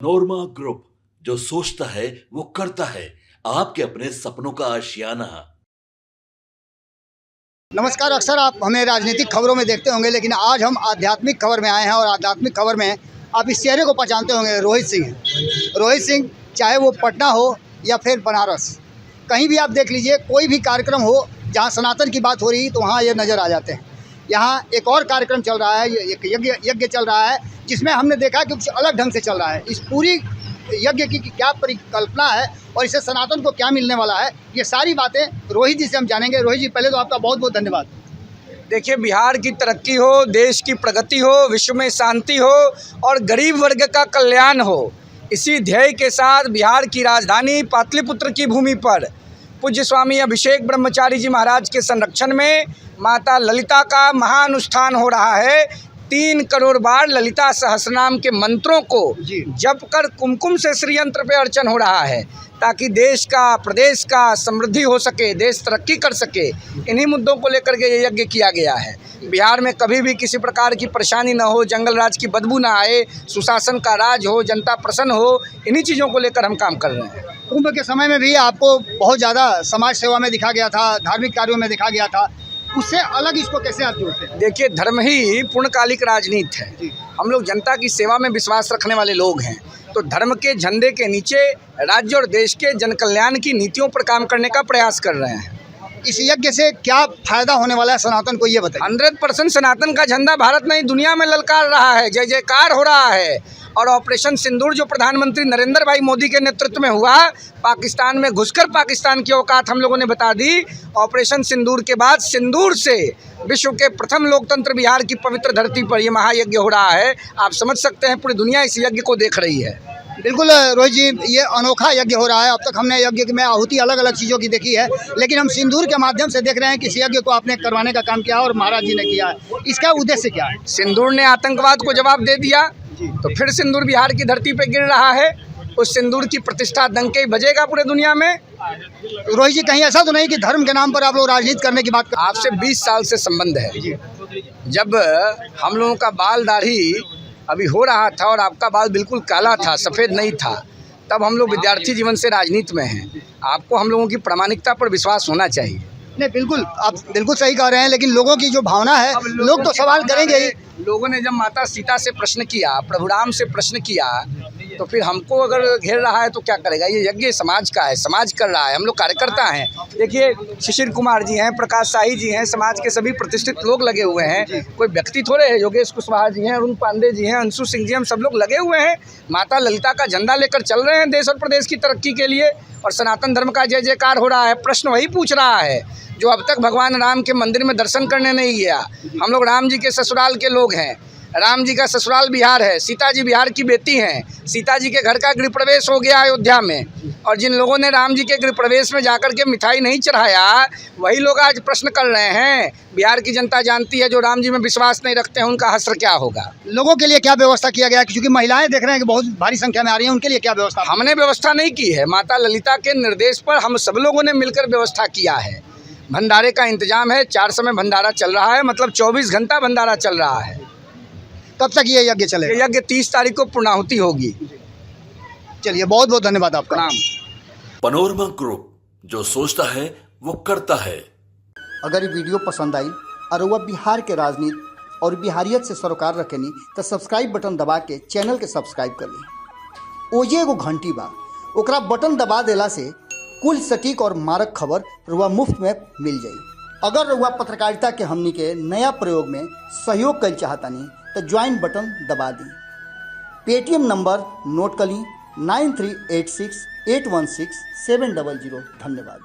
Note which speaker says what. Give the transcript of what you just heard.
Speaker 1: नोरमा group, जो सोचता है वो करता है। आपके अपने सपनों का आशियाना।
Speaker 2: नमस्कार। अक्सर आप हमें राजनीतिक खबरों में देखते होंगे, लेकिन आज हम आध्यात्मिक खबर में आए हैं। और आध्यात्मिक खबर में आप इस चेहरे को पहचानते होंगे, रोहित सिंह। रोहित सिंह, चाहे वो पटना हो या फिर बनारस, कहीं भी आप देख लीजिए, कोई भी कार्यक्रम हो जहां सनातन की बात हो रही तो वहां ये नज़र आ जाते हैं। यहाँ एक और कार्यक्रम चल रहा है, एक यज्ञ चल रहा है, जिसमें हमने देखा कि कुछ अलग ढंग से चल रहा है। इस पूरी यज्ञ की क्या परिकल्पना है और इससे सनातन को क्या मिलने वाला है, ये सारी बातें रोहित जी से हम जानेंगे। रोहित जी, पहले तो आपका बहुत बहुत धन्यवाद।
Speaker 3: देखिए, बिहार की तरक्की हो, देश की प्रगति हो, विश्व में शांति हो और गरीब वर्ग का कल्याण हो, इसी ध्येय के साथ बिहार की राजधानी पाटलिपुत्र की भूमि पर पूज्य स्वामी अभिषेक ब्रह्मचारी जी महाराज के संरक्षण में माता ललिता का महानुष्ठान हो रहा है। 3 करोड़ बार ललिता सहस्रनाम के मंत्रों को जप कर कुमकुम से श्रीयंत्र पे अर्चन हो रहा है, ताकि देश का, प्रदेश का समृद्धि हो सके, देश तरक्की कर सके। इन्हीं मुद्दों को लेकर के ये यज्ञ किया गया है। बिहार में कभी भी किसी प्रकार की परेशानी न हो, जंगल राज की बदबू ना आए, सुशासन का राज हो, जनता प्रसन्न हो, इन्हीं चीज़ों को लेकर हम काम कर रहे हैं।
Speaker 2: कुंभ के समय में भी आपको बहुत ज़्यादा समाज सेवा में दिखा गया था, धार्मिक कार्यों में दिखा गया था, उससे अलग इसको कैसे आप जोड़ते हैं?
Speaker 3: देखिए, धर्म ही पूर्णकालिक राजनीति है। हम लोग जनता की सेवा में विश्वास रखने वाले लोग हैं, तो धर्म के झंडे के नीचे राज्य और देश के जन कल्याण की नीतियों पर काम करने का प्रयास कर रहे हैं।
Speaker 2: इस यज्ञ से क्या फायदा होने वाला है सनातन को, ये बताइए।
Speaker 3: 100% सनातन का झंडा भारत नहीं दुनिया में ललकार रहा है, जय जयकार हो रहा है। और ऑपरेशन सिंदूर जो प्रधानमंत्री नरेंद्र भाई मोदी के नेतृत्व में हुआ, पाकिस्तान में घुसकर पाकिस्तान की औकात हम लोगों ने बता दी। ऑपरेशन सिंदूर के बाद सिंदूर से विश्व के प्रथम लोकतंत्र बिहार की पवित्र धरती पर यह महायज्ञ हो रहा है। आप समझ सकते हैं, पूरी दुनिया इस यज्ञ को देख रही है।
Speaker 2: बिल्कुल रोहित जी, ये अनोखा यज्ञ हो रहा है। अब तक हमने यज्ञ में आहुति अलग अलग चीज़ों की देखी है, लेकिन हम सिंदूर के माध्यम से देख रहे हैं कि इस यज्ञ को आपने करवाने का काम किया और महाराज जी ने किया है। इसका उद्देश्य क्या है?
Speaker 3: सिंदूर ने आतंकवाद को जवाब दे दिया, तो फिर सिंदूर बिहार की धरती पर गिर रहा है। उस सिंदूर की प्रतिष्ठा डंके बजेगा पूरे दुनिया में।
Speaker 2: रोहित जी, कहीं ऐसा तो नहीं कि धर्म के नाम पर आप लोग राजनीति करने की बात कर?
Speaker 3: आपसे 20 साल से संबंध है। जब हम लोगों का बाल दाढ़ी अभी हो रहा था और आपका बाल बिल्कुल काला था, सफ़ेद नहीं था, तब हम लोग विद्यार्थी जीवन से राजनीति में हैं। आपको हम लोगों की प्रामाणिकता पर विश्वास होना चाहिए।
Speaker 2: नहीं, बिल्कुल, आप बिल्कुल सही कह रहे हैं, लेकिन लोगों की जो भावना है, लोग तो सवाल करेंगे ही।
Speaker 3: लोगों ने जब माता सीता से प्रश्न किया, प्रभु राम से प्रश्न किया, तो फिर हमको अगर घेर रहा है तो क्या करेगा? ये यज्ञ समाज का है, समाज कर रहा है, हम लोग कार्यकर्ता हैं। देखिए, शिशिर कुमार जी हैं, प्रकाश शाही जी हैं, समाज के सभी प्रतिष्ठित लोग लगे हुए हैं। कोई व्यक्ति थोड़े है। योगेश कुशवाहा जी हैं, अरुण पांडे जी हैं, अंशु सिंह जी, हम सब लोग लगे हुए हैं। माता ललिता का झंडा लेकर चल रहे हैं देश और प्रदेश की तरक्की के लिए, और सनातन धर्म का जय जयकार हो रहा है। प्रश्न वही पूछ रहा है जो अब तक भगवान राम के मंदिर में दर्शन करने नहीं गया। हम लोग राम जी के ससुराल के लोग हैं। राम जी का ससुराल बिहार है, सीता जी बिहार की बेटी हैं। सीता जी के घर का गृह प्रवेश हो गया अयोध्या में, और जिन लोगों ने राम जी के गृह प्रवेश में जाकर के मिठाई नहीं चढ़ाया, वही लोग आज प्रश्न कर रहे हैं। बिहार की जनता जानती है, जो राम जी में विश्वास नहीं रखते हैं उनका हश्र क्या होगा।
Speaker 2: लोगों के लिए क्या व्यवस्था किया गया? क्योंकि महिलाएं देख रहे हैं कि बहुत भारी संख्या में आ रही हैं, उनके लिए क्या व्यवस्था?
Speaker 3: हमने व्यवस्था नहीं की है। माता ललिता के निर्देश पर हम सब लोगों ने मिलकर व्यवस्था किया है। भंडारे का इंतजाम है, 4 समय भंडारा चल रहा है, मतलब 24 घंटा भंडारा चल रहा है।
Speaker 2: कब तक ये यज्ञ चलेगा?
Speaker 3: ये यज्ञ 30 तारीख को पूर्णाहुति होगी।
Speaker 2: चलिए, बहुत बहुत धन्यवाद आपका।
Speaker 3: नाम
Speaker 1: पनोरमा ग्रुप, जो सोचता है वो करता है।
Speaker 2: अगर ये वीडियो पसंद आई और वह बिहार के राजनीति और बिहारियत से सरोकार रखेनी तो सब्सक्राइब बटन दबा के चैनल के सब्सक्राइब कर ली। ओजे एगो घंटी बा, ओकरा बटन दबा देला से कुल सटीक और मारक खबर रुआ मुफ्त में मिल जाई। अगर रुआ पत्रकारिता के हमनी के नया प्रयोग में सहयोग कर चाहतानी तो ज्वाइन बटन दबा दी। पेटीएम नंबर नोट कर ली 9386816700। धन्यवाद।